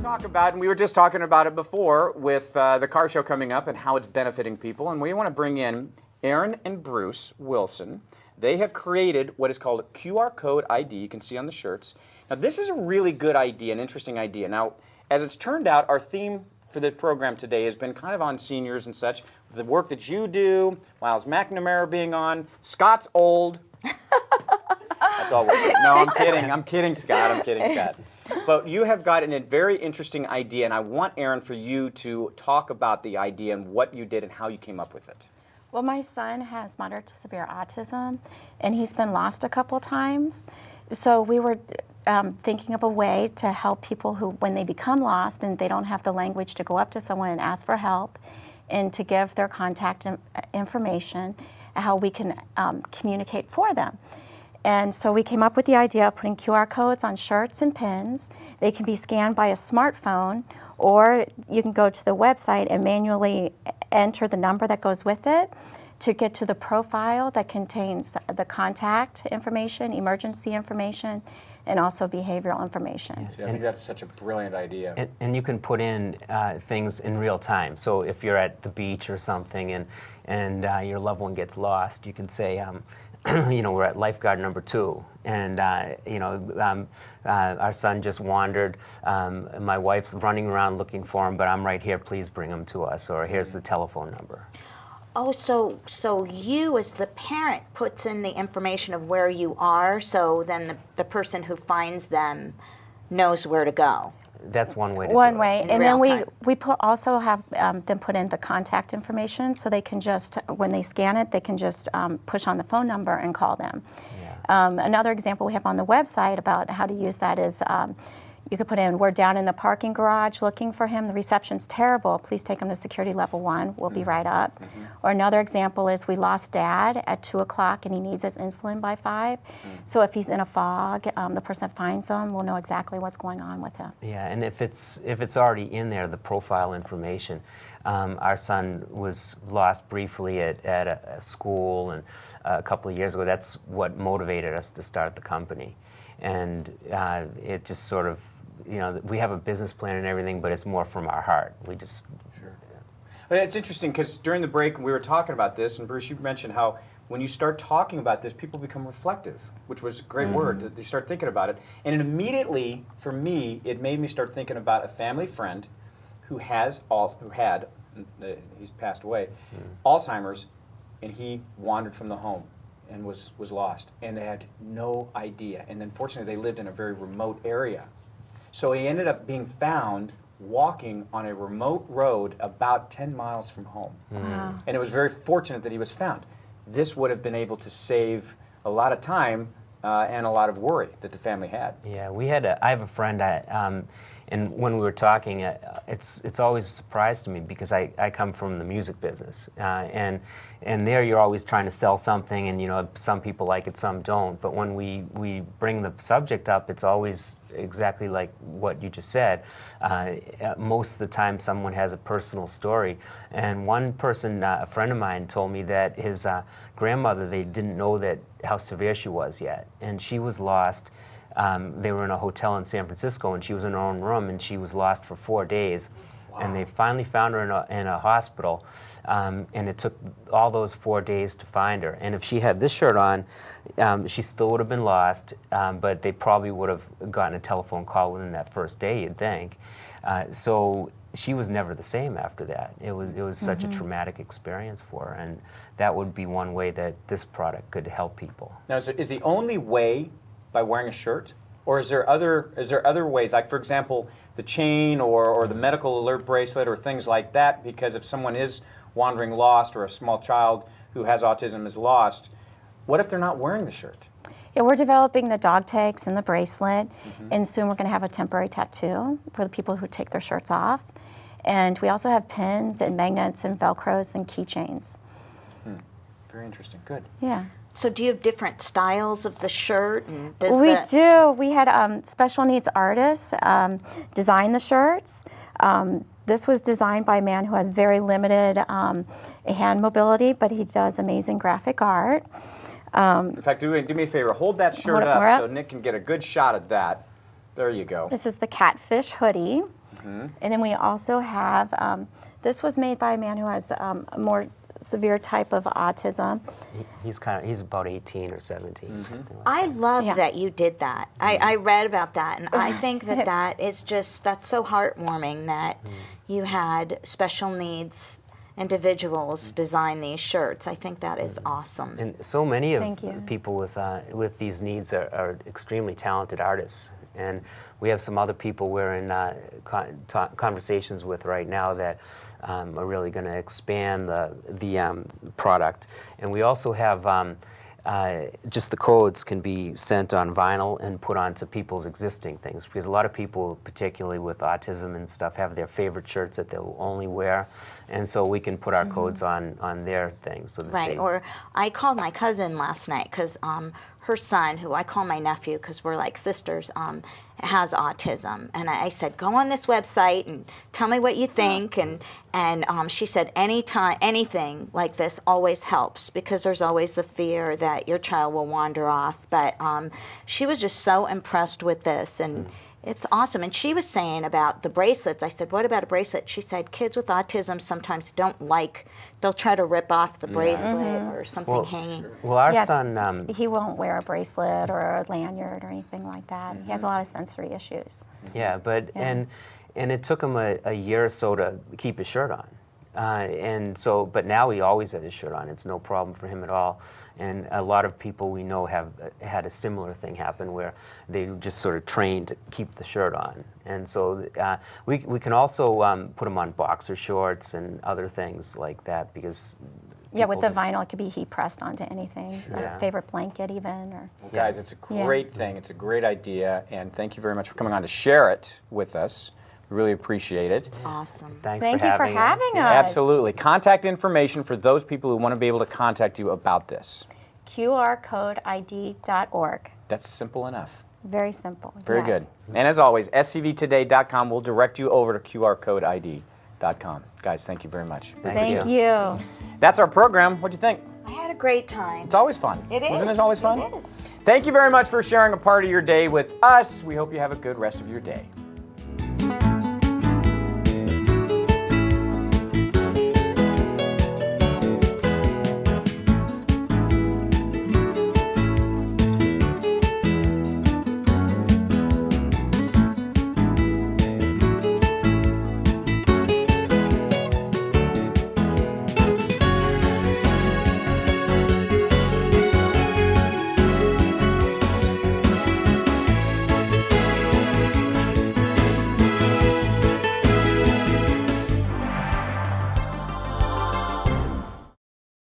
talk about, and we were just talking about it before with the car show coming up and how it's benefiting people, and we want to bring in Aaron and Bruce Wilson. They have created what is called QR code ID. You can see on the shirts. Now, this is a really good idea, an interesting idea. Now, as it's turned out, our theme for the program today has been kind of on seniors and such. The work that you do, Miles McNamara being on, Scott's old. That's all we're doing. No, I'm kidding. I'm kidding, Scott. I'm kidding, Scott. But you have got a very interesting idea, and I want, Aaron, for you to talk about the idea and what you did and how you came up with it. Well, my son has moderate to severe autism, and he's been lost a couple times. So we were thinking of a way to help people who, when they become lost and they don't have the language to go up to someone and ask for help, and to give their contact information, how we can communicate for them. And so we came up with the idea of putting QR codes on shirts and pins. They can be scanned by a smartphone, or you can go to the website and manually enter the number that goes with it to get to the profile that contains the contact information, emergency information, and also behavioral information. Yes, I think that's such a brilliant idea. And you can put in things in real time. So if you're at the beach or something and your loved one gets lost, you can say, you know, we're at lifeguard number 2, and you know, our son just wandered. My wife's running around looking for him, but I'm right here. Please bring him to us. Or here's the telephone number. Oh, so you as the parent puts in the information of where you are, so then the person who finds them knows where to go. That's one way to One do way, it. and then we also have them put in the contact information, so they can just, when they scan it, they can just push on the phone number and call them. Yeah. Another example we have on the website about how to use that is you could put in, we're down in the parking garage looking for him. The reception's terrible. Please take him to security level 1. We'll be right up. Or another example is we lost Dad at 2 o'clock and he needs his insulin by 5. So if he's in a fog, the person that finds him will know exactly what's going on with him. Yeah, and if it's already in there, the profile information. Our son was lost briefly at a school, and a couple of years ago. That's what motivated us to start the company, and it just sort of, you know, we have a business plan and everything, but it's more from our heart. We just But it's interesting because during the break we were talking about this, and Bruce, you mentioned how when you start talking about this, people become reflective, which was a great word. That they start thinking about it, and it immediately, for me, it made me start thinking about a family friend who had, he's passed away, Alzheimer's, and he wandered from the home and was lost, and they had no idea. And unfortunately, they lived in a very remote area. So he ended up being found walking on a remote road about 10 miles from home. Wow. And it was very fortunate that he was found. This would have been able to save a lot of time and a lot of worry that the family had. Yeah, I have a friend, and when we were talking, it's always a surprise to me because I come from the music business, and there you're always trying to sell something, and you know, some people like it, some don't. But when we bring the subject up, it's always exactly like what you just said. Most of the time, someone has a personal story, and one person, a friend of mine, told me that his grandmother, they didn't know how severe she was yet, and she was lost. They were in a hotel in San Francisco, and she was in her own room, and she was lost for 4 days. Wow. And they finally found her in a hospital, and it took all those 4 days to find her. And if she had this shirt on, she still would have been lost, but they probably would have gotten a telephone call within that first day, you'd think. So she was never the same after that. It was such a traumatic experience for her, and that would be one way that this product could help people. Now, is the only way by wearing a shirt, or is there other ways, like for example the chain or the medical alert bracelet or things like that? Because if someone is wandering lost, or a small child who has autism is lost, what if they're not wearing the shirt? Yeah, we're developing the dog tags and the bracelet, and soon we're going to have a temporary tattoo for the people who take their shirts off. And we also have pins and magnets and Velcros and keychains. Very interesting. Good. Yeah. So do you have different styles of the shirt? And We do. We had special needs artists design the shirts. This was designed by a man who has very limited hand mobility, but he does amazing graphic art. In fact, do me a favor. Hold that shirt Hold it up more so up. Nick can get a good shot at that. There you go. This is the catfish hoodie. And then we also have, this was made by a man who has a more severe type of autism. He's about 18 or 17. Something like I love Yeah. that you did that. I read about that, and I think that that's so heartwarming that you had special needs individuals design these shirts. I think that is awesome. And so many of Thank you. people with these needs are extremely talented artists, and we have some other people we're in conversations with right now that are really going to expand the product. And we also have just the codes can be sent on vinyl and put onto people's existing things, because a lot of people, particularly with autism and stuff, have their favorite shirts that they'll only wear, and so we can put our codes on their things. So that Right, or I called my cousin last night because her son, who I call my nephew because we're like sisters, has autism. And I said, go on this website and tell me what you think. And she said, anything like this always helps, because there's always the fear that your child will wander off. But she was just so impressed with this. And it's awesome. And she was saying about the bracelets. I said, what about a bracelet? She said, kids with autism sometimes they'll try to rip off the bracelet or something hanging. Well, our Yeah. son, He won't wear a bracelet or a lanyard or anything like that. He has a lot of sensory issues. yeah, but and it took him a year or so to keep his shirt on, and so but now he always has his shirt on. It's no problem for him at all. And a lot of people we know have had a similar thing happen where they just sort of trained to keep the shirt on. And so we can also put them on boxer shorts and other things like that, because Yeah, with people the just- vinyl, it could be heat pressed onto anything, Yeah. a favorite blanket even. Or Well, guys, it's a Yeah. great thing. It's a great idea, and thank you very much for coming on to share it with us. We really appreciate it. Awesome. Thanks Thank for you for having having us. us. Absolutely. Contact information for those people who want to be able to contact you about this. QRcodeID.org. That's simple enough. Very simple. Very yes. good. And as always, scvtoday.com will direct you over to QRcodeID.com. Guys, thank you very much. Thank you. That's our program. What'd you think? I had a great time. It's always fun. It is. Isn't it always fun? It is. Thank you very much for sharing a part of your day with us. We hope you have a good rest of your day.